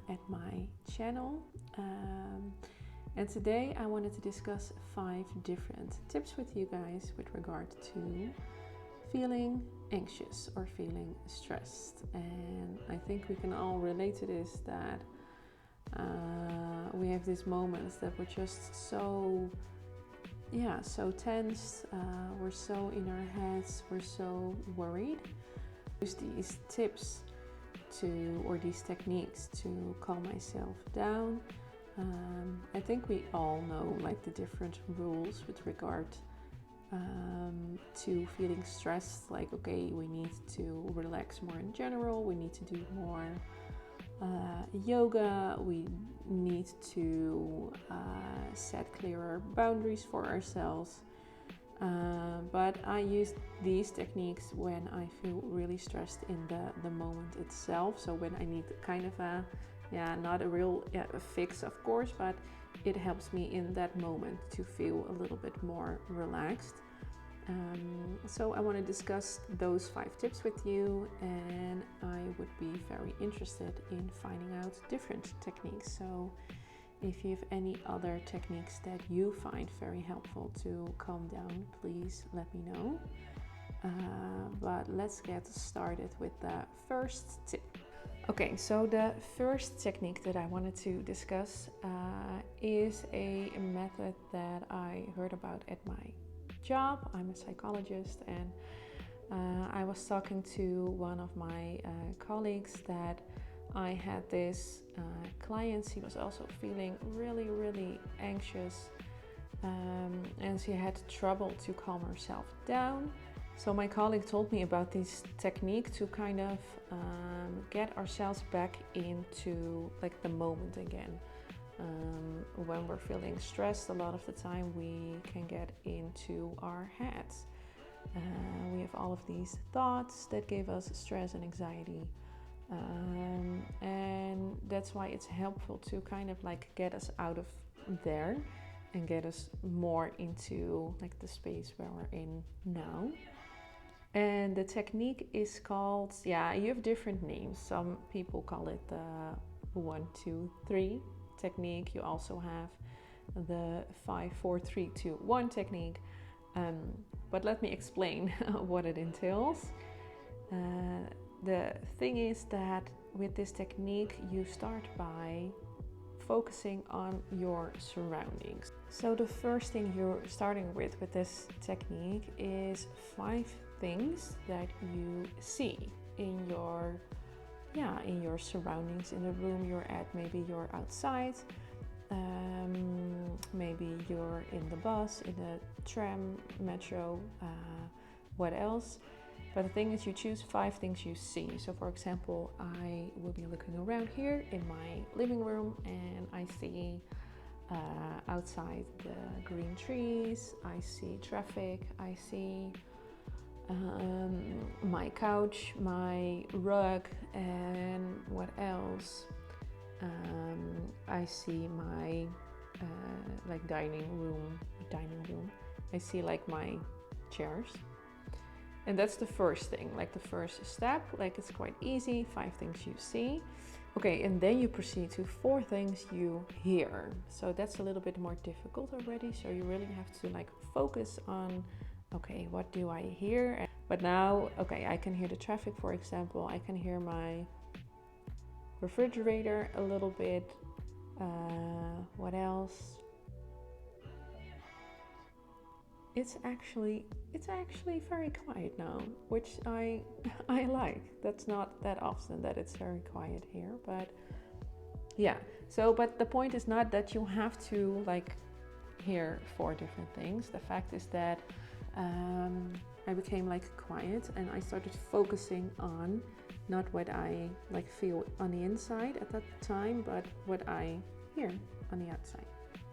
at my channel. And today I wanted to discuss 5 different tips with you guys with regard to feeling anxious or feeling stressed. And I think we can all relate to this, that we have these moments that we're just so tense, we're so in our heads, we're so worried. Use these tips or these techniques to calm myself down. I think we all know like the different rules with regard to feeling stressed. Like, okay, we need to relax more in general, we need to do more yoga, we need to set clearer boundaries for ourselves. But I use these techniques when I feel really stressed in the moment itself. So when I need kind of not a real fix, of course, but it helps me in that moment to feel a little bit more relaxed. So I want to discuss those 5 tips with you, and I would be very interested in finding out different techniques. So if you have any other techniques that you find very helpful to calm down, please let me know. But let's get started with the first tip. Okay, so the first technique that I wanted to discuss is a method that I heard about at my job. I'm a psychologist, and I was talking to one of my colleagues that I had this client. She was also feeling really, really anxious, and she had trouble to calm herself down. So my colleague told me about this technique to kind of get ourselves back into like the moment again. When we're feeling stressed, a lot of the time we can get into our heads. We have all of these thoughts that give us stress and anxiety. And that's why it's helpful to kind of like get us out of there and get us more into like the space where we're in now. And the technique is called, you have different names. Some people call it the 1, 2, 3 technique. You also have the 5, 4, 3, 2, 1 technique. But let me explain what it entails. The thing is that with this technique, you start by focusing on your surroundings. So the first thing you're starting with this technique is 5 things that you see in your surroundings, in the room you're at. Maybe you're outside, maybe you're in the bus, in the tram, metro, what else? But the thing is, you choose 5 things you see. So for example, I will be looking around here in my living room, and I see outside the green trees, I see traffic, I see my couch, my rug, and what else? I see my dining room. I see like my chairs. And that's the first thing, like the first step. Like, it's quite easy, 5 things you see. Okay, and then you proceed to 4 things you hear. So that's a little bit more difficult already. So you really have to like focus on, okay, what do I hear? But now, okay, I can hear the traffic, for example. I can hear my refrigerator a little bit. What else? It's actually very quiet now, which I like. That's not that often that it's very quiet here, but yeah. So, but the point is not that you have to like hear 4 different things. The fact is that I became like quiet, and I started focusing on not what I like feel on the inside at that time, but what I hear on the outside.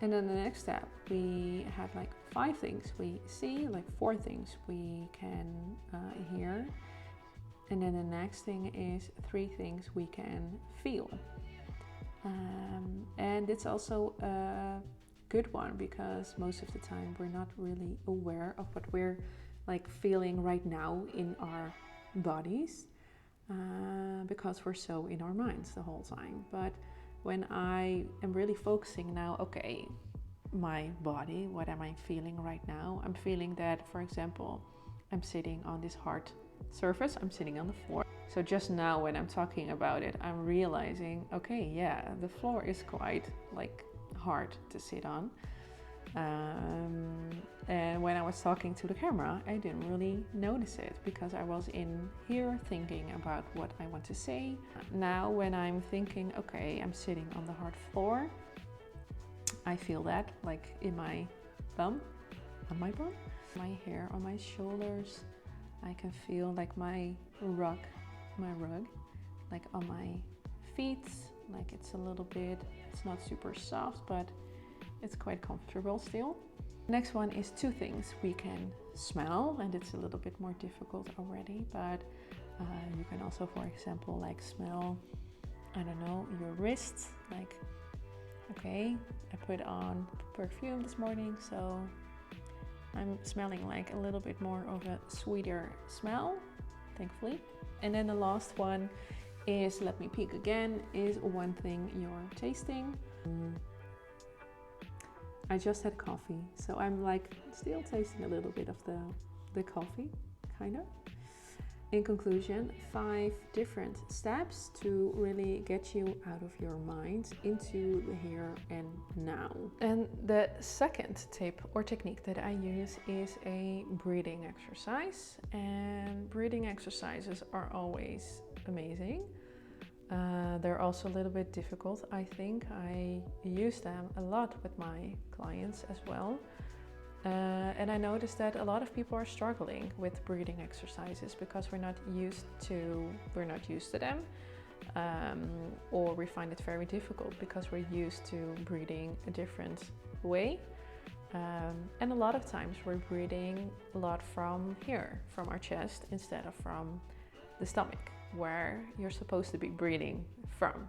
And then the next step, we had like 5 things we see, like 4 things we can hear. And then the next thing is 3 things we can feel. And it's also a good one, because most of the time we're not really aware of what we're like feeling right now in our bodies. because we're so in our minds the whole time. But when I am really focusing now, okay, my body, what am I feeling right now? I'm feeling that, for example, I'm sitting on this hard surface, I'm sitting on the floor. So just now when I'm talking about it, I'm realizing, okay, yeah, the floor is quite like hard to sit on. And when I was talking to the camera, I didn't really notice it because I was in here thinking about what I want to say. Now when I'm thinking, okay, I'm sitting on the hard floor, I feel that like in my bum, on my bum, my hair on my shoulders. I can feel like my rug, like on my feet, like it's a little bit, it's not super soft, but it's quite comfortable still. Next one is two things we can smell, and it's a little bit more difficult already, but you can also, for example, like smell, I don't know, your wrists, like, okay, I put on perfume this morning, so I'm smelling like a little bit more of a sweeter smell, thankfully. And then the last one is, let me peek again, is one thing you're tasting. I just had coffee, so I'm like still tasting a little bit of the coffee, kind of. In conclusion, 5 different steps to really get you out of your mind into the here and now. And the second tip or technique that I use is a breathing exercise. And breathing exercises are always amazing. They're also a little bit difficult, I think. I use them a lot with my clients as well. And I noticed that a lot of people are struggling with breathing exercises because we're not used to them, or we find it very difficult because we're used to breathing a different way. And a lot of times we're breathing a lot from here, from our chest, instead of from the stomach, where you're supposed to be breathing from.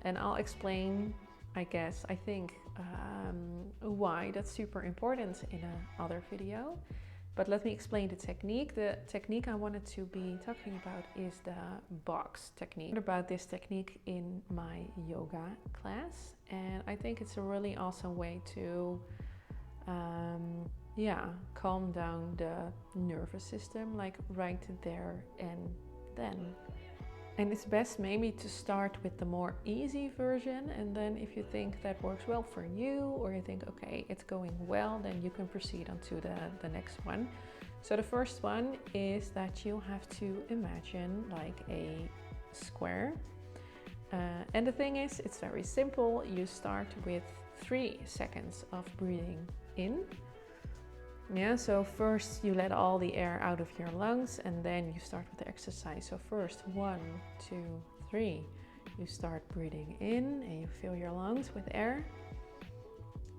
And I'll explain, I think, why that's super important in another video. But let me explain the technique. The technique I wanted to be talking about is the box technique. I learned about this technique in my yoga class, and I think it's a really awesome way to calm down the nervous system, like right there and then. And it's best maybe to start with the more easy version, and then if you think that works well for you, or you think, okay, it's going well, then you can proceed on to the next one. So the first one is that you have to imagine like a square. And the thing is, it's very simple. You start with 3 seconds of breathing in. Yeah, so first you let all the air out of your lungs, and then you start with the exercise. So first, 1, 2, 3. You start breathing in and you fill your lungs with air.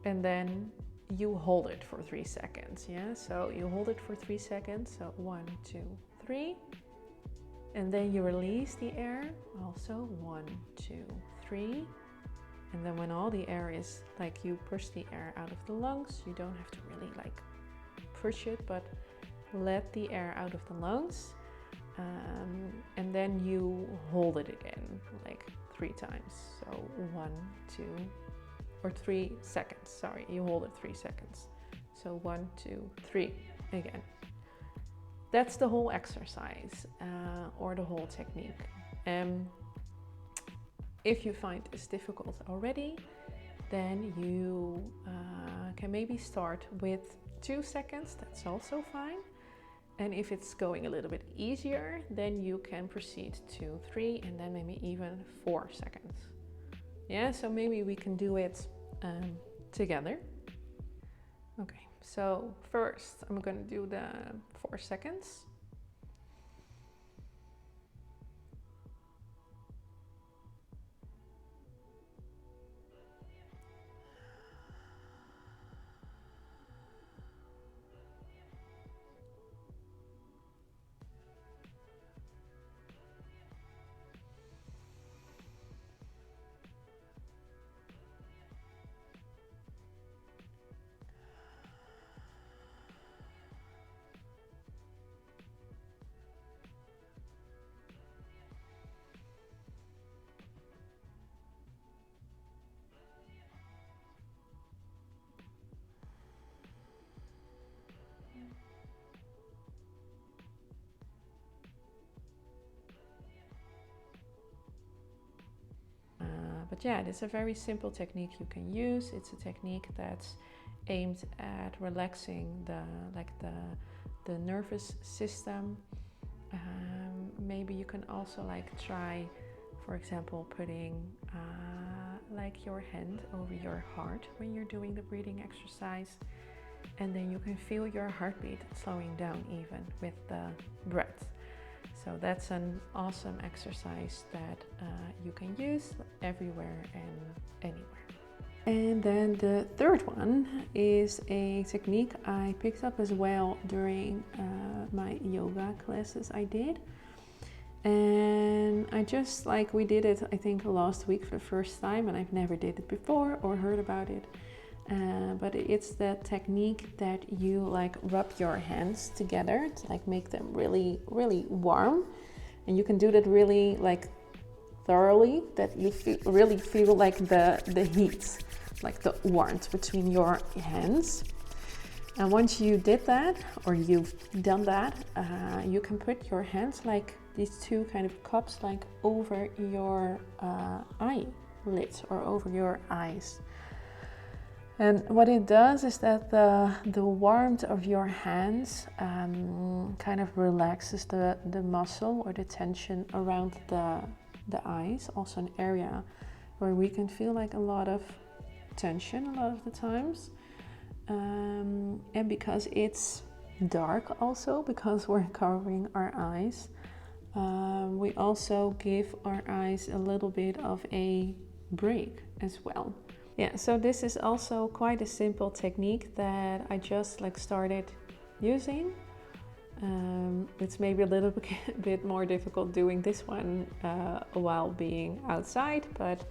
And then you hold it for 3 seconds. Yeah, so you hold it for 3 seconds. So 1, 2, 3. And then you release the air. Also 1, 2, 3. And then when all the air is, like, you push the air out of the lungs, you don't have to really like push it, but let the air out of the lungs, and then you hold it again like 3 times. So 1, 2, or 3 seconds, sorry, you hold it 3 seconds. So 1, 2, 3 again. That's the whole exercise, or the whole technique. If you find this difficult already, then you can maybe start with 2 seconds, that's also fine. And if it's going a little bit easier, then you can proceed to 3 and then maybe even 4 seconds. Yeah, so maybe we can do it together. Okay, so first I'm gonna do the 4 seconds. yeah, it's a very simple technique you can use. It's a technique that's aimed at relaxing the nervous system. Maybe you can also like try, for example, putting like your hand over your heart when you're doing the breathing exercise, and then you can feel your heartbeat slowing down even with the breath. So that's an awesome exercise that you can use everywhere and anywhere. And then the third one is a technique I picked up as well during my yoga classes I did. And I just like, we did it I think last week for the first time, and I've never did it before or heard about it. But it's the technique that you like rub your hands together to like make them really, really warm. And you can do that really like thoroughly, that you really feel like the heat, like the warmth between your hands. And once you did that, or you've done that, you can put your hands like these two kind of cups like over your eyelids or over your eyes. And what it does is that the warmth of your hands kind of relaxes the muscle or the tension around the eyes, also an area where we can feel like a lot of tension a lot of the times. And because it's dark also, because we're covering our eyes, we also give our eyes a little bit of a break as well. Yeah, so this is also quite a simple technique that I just like started using. It's maybe a little bit more difficult doing this one while being outside, but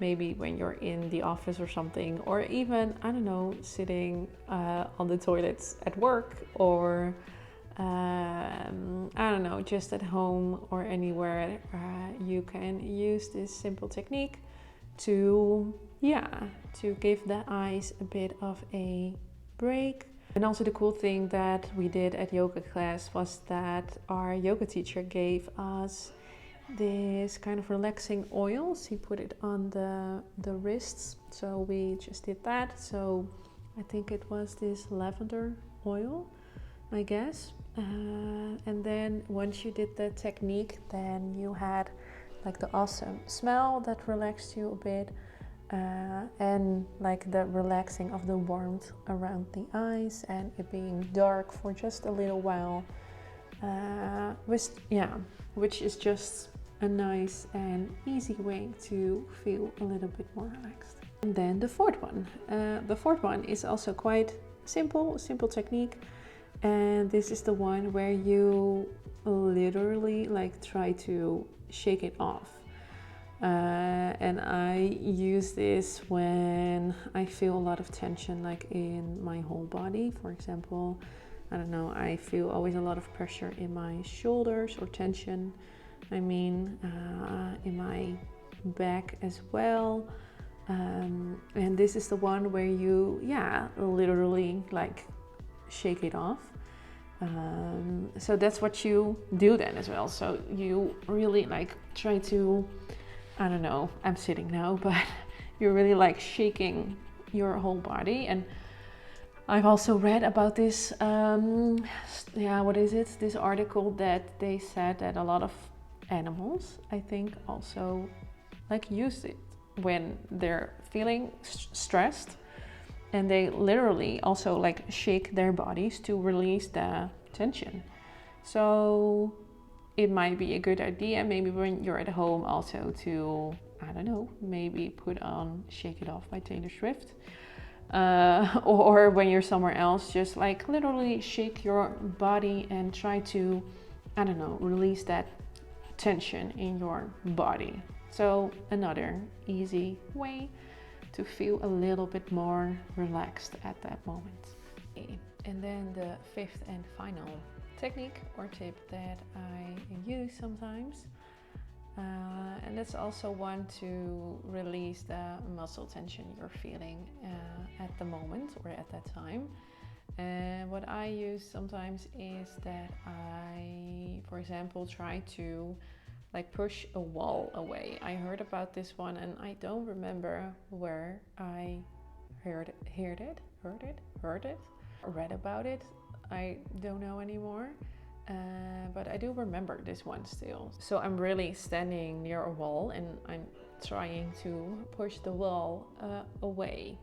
maybe when you're in the office or something, or even, I don't know, sitting on the toilets at work, or I don't know, just at home or anywhere, you can use this simple technique to give the eyes a bit of a break. And also the cool thing that we did at yoga class was that our yoga teacher gave us this kind of relaxing oils. He put it on the wrists, so we just did that. So I think it was this lavender oil, I guess. And then once you did the technique, then you had like the awesome smell that relaxed you a bit, and like the relaxing of the warmth around the eyes, and it being dark for just a little while, which is just a nice and easy way to feel a little bit more relaxed. And then the fourth one. The fourth one is also quite simple technique, and this is the one where you literally like try to shake it off. And I use this when I feel a lot of tension like in my whole body. For example, I don't know, I feel always a lot of pressure in my shoulders, or tension, I mean, in my back as well. And this is the one where you, literally like shake it off. So that's what you do then as well. So you really like try to, I don't know, I'm sitting now, but you're really like shaking your whole body. And I've also read about this, this article that they said that a lot of animals, I think, also like use it when they're feeling stressed, and they literally also like shake their bodies to release the tension. So it might be a good idea maybe when you're at home also to, I don't know, maybe put on Shake It Off by Taylor Swift, or when you're somewhere else, just like literally shake your body and try to, I don't know, release that tension in your body. So another easy way to feel a little bit more relaxed at that moment. And then the fifth and final technique or tip that I use sometimes, and that's also one to release the muscle tension you're feeling at the moment or at that time. And what I use sometimes is that I, for example, try to like push a wall away. I heard about this one and I don't remember where I heard it, read about it. I don't know anymore. But I do remember this one still. So I'm really standing near a wall and I'm trying to push the wall away.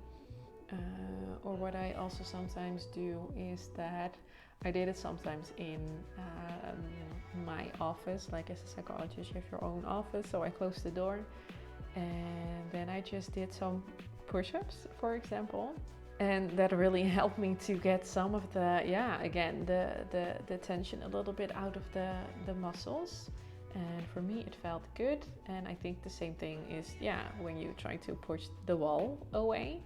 Or what I also sometimes do is that I did it sometimes in my office, like as a psychologist, you have your own office. So I closed the door and then I just did some push-ups, for example. And that really helped me to get some of the, again, the tension a little bit out of the muscles. And for me, it felt good. And I think the same thing is, when you try to push the wall away.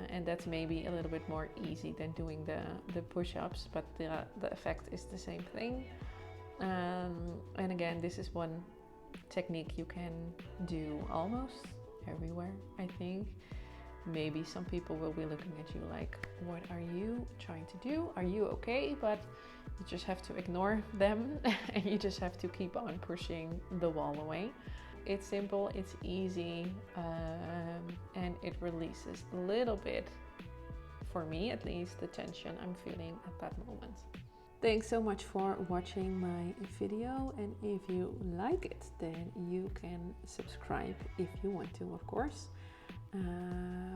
And that's maybe a little bit more easy than doing the push-ups, but the effect is the same thing. And again, this is one technique you can do almost everywhere, I think. Maybe some people will be looking at you like, what are you trying to do? Are you okay? But you just have to ignore them and you just have to keep on pushing the wall away. It's simple, it's easy, and it releases a little bit, for me at least, the tension I'm feeling at that moment. Thanks so much for watching my video, and if you like it, then you can subscribe if you want to, of course.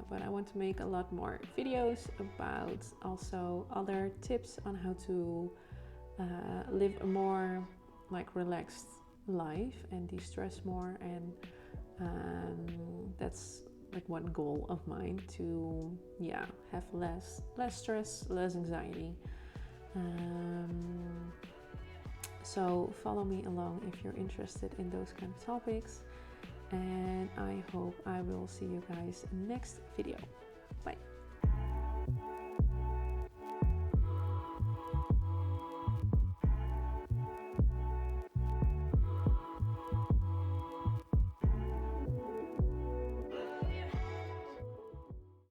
But I want to make a lot more videos about also other tips on how to live a more relaxed life and de-stress more, and that's one goal of mine, to have less stress, less anxiety. So follow me along if you're interested in those kind of topics, and I hope I will see you guys next video. Bye.